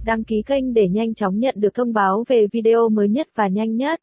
Đăng ký kênh để nhanh chóng nhận được thông báo về video mới nhất và nhanh nhất.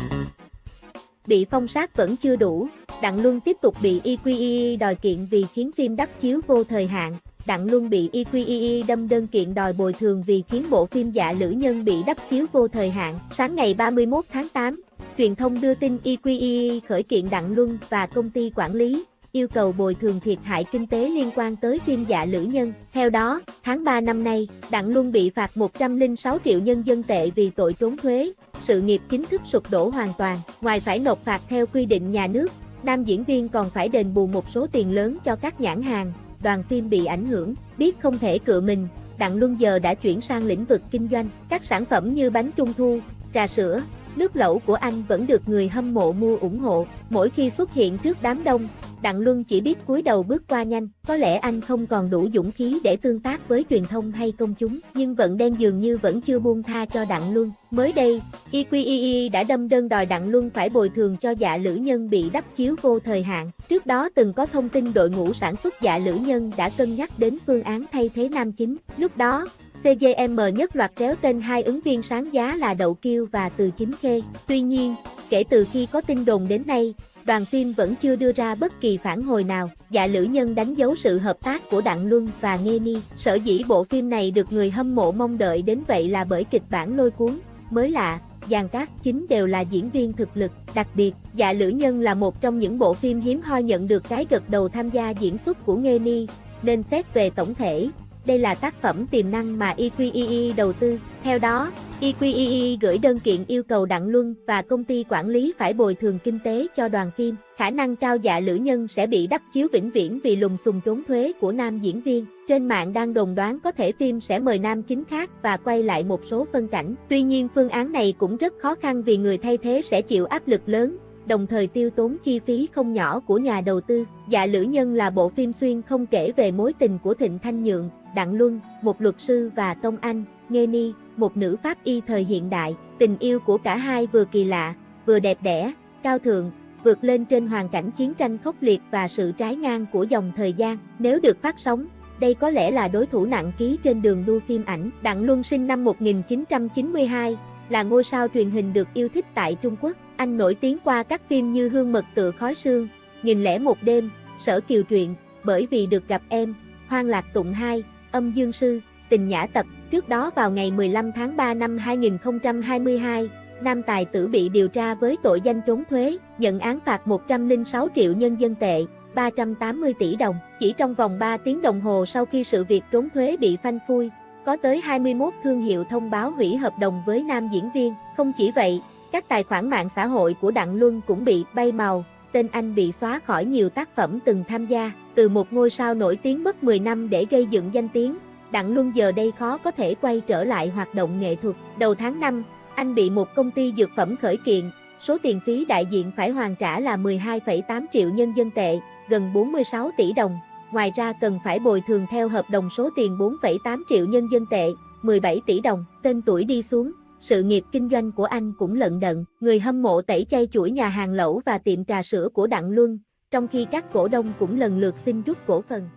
Bị phong sát vẫn chưa đủ, Đặng Luân tiếp tục bị EQEE đòi kiện vì khiến phim đắp chiếu vô thời hạn. Đặng Luân bị EQEE đâm đơn kiện đòi bồi thường vì khiến bộ phim Dạ Lữ Nhân bị đắp chiếu vô thời hạn. Sáng ngày 31 tháng 8, truyền thông đưa tin EQEE khởi kiện Đặng Luân và công ty quản lý, yêu cầu bồi thường thiệt hại kinh tế liên quan tới phim Dạ Lữ Nhân. Theo đó, tháng 3 năm nay, Đặng Luân bị phạt 106 triệu nhân dân tệ vì tội trốn thuế, sự nghiệp chính thức sụp đổ hoàn toàn. Ngoài phải nộp phạt theo quy định nhà nước, nam diễn viên còn phải đền bù một số tiền lớn cho các nhãn hàng, đoàn phim bị ảnh hưởng. Biết không thể cựa mình, Đặng Luân giờ đã chuyển sang lĩnh vực kinh doanh. Các sản phẩm như bánh trung thu, trà sữa, nước lẩu của anh vẫn được người hâm mộ mua ủng hộ. Mỗi khi xuất hiện trước đám đông, Đặng Luân chỉ biết cúi đầu bước qua nhanh. Có lẽ anh không còn đủ dũng khí để tương tác với truyền thông hay công chúng, nhưng vận đen dường như vẫn chưa buông tha cho Đặng Luân. Mới đây, EQEE đã đâm đơn đòi Đặng Luân phải bồi thường cho Dạ Lữ Nhân bị đắp chiếu vô thời hạn. Trước đó từng có thông tin đội ngũ sản xuất Dạ Lữ Nhân đã cân nhắc đến phương án thay thế nam chính. Lúc đó, CGM nhất loạt kéo tên hai ứng viên sáng giá là Đậu Kiêu và Từ Chính Khê. Tuy nhiên, kể từ khi có tin đồn đến nay, đoàn phim vẫn chưa đưa ra bất kỳ phản hồi nào. Dạ Lữ Nhân đánh dấu sự hợp tác của Đặng Luân và Nghê Ni. Sở dĩ bộ phim này được người hâm mộ mong đợi đến vậy là bởi kịch bản lôi cuốn, mới lạ, dàn cast chính đều là diễn viên thực lực. Đặc biệt, Dạ Lữ Nhân là một trong những bộ phim hiếm hoi nhận được cái gật đầu tham gia diễn xuất của Nghê Ni, nên xét về tổng thể, đây là tác phẩm tiềm năng mà EQEE đầu tư. Theo đó, EQEE gửi đơn kiện yêu cầu Đặng Luân và công ty quản lý phải bồi thường kinh tế cho đoàn phim. Khả năng cao Dạ Lữ Nhân sẽ bị đắp chiếu vĩnh viễn vì lùm xùm trốn thuế của nam diễn viên. Trên mạng đang đồn đoán có thể phim sẽ mời nam chính khác và quay lại một số phân cảnh. Tuy nhiên phương án này cũng rất khó khăn vì người thay thế sẽ chịu áp lực lớn, đồng thời tiêu tốn chi phí không nhỏ của nhà đầu tư. Dạ Lữ Nhân là bộ phim xuyên không kể về mối tình của Thịnh Thanh Nhượng, Đặng Luân, một luật sư, và Tông Anh, Nghê Ni, một nữ pháp y thời hiện đại. Tình yêu của cả hai vừa kỳ lạ, vừa đẹp đẽ, cao thượng, vượt lên trên hoàn cảnh chiến tranh khốc liệt và sự trái ngang của dòng thời gian. Nếu được phát sóng, đây có lẽ là đối thủ nặng ký trên đường đua phim ảnh. Đặng Luân sinh năm 1992, là ngôi sao truyền hình được yêu thích tại Trung Quốc. Anh nổi tiếng qua các phim như Hương Mật Tựa Khói Sương, 1001 đêm, Sở Kiều Truyện, Bởi Vì Được Gặp Em, Hoang Lạc Tụng 2, Âm Dương Sư, Tình Nhã Tập. Trước đó vào ngày 15 tháng 3 năm 2022, nam tài tử bị điều tra với tội danh trốn thuế, nhận án phạt 106 triệu nhân dân tệ, 380 tỷ đồng. Chỉ trong vòng 3 tiếng đồng hồ sau khi sự việc trốn thuế bị phanh phui, có tới 21 thương hiệu thông báo hủy hợp đồng với nam diễn viên. Không chỉ vậy, các tài khoản mạng xã hội của Đặng Luân cũng bị bay màu, tên anh bị xóa khỏi nhiều tác phẩm từng tham gia. Từ một ngôi sao nổi tiếng mất 10 năm để gây dựng danh tiếng, Đặng Luân giờ đây khó có thể quay trở lại hoạt động nghệ thuật. Đầu tháng 5, anh bị một công ty dược phẩm khởi kiện, số tiền phí đại diện phải hoàn trả là 12,8 triệu nhân dân tệ, gần 46 tỷ đồng. Ngoài ra cần phải bồi thường theo hợp đồng số tiền 4,8 triệu nhân dân tệ, 17 tỷ đồng. Tên tuổi đi xuống, sự nghiệp kinh doanh của anh cũng lận đận. Người hâm mộ tẩy chay chuỗi nhà hàng lẩu và tiệm trà sữa của Đặng Luân, trong khi các cổ đông cũng lần lượt xin rút cổ phần.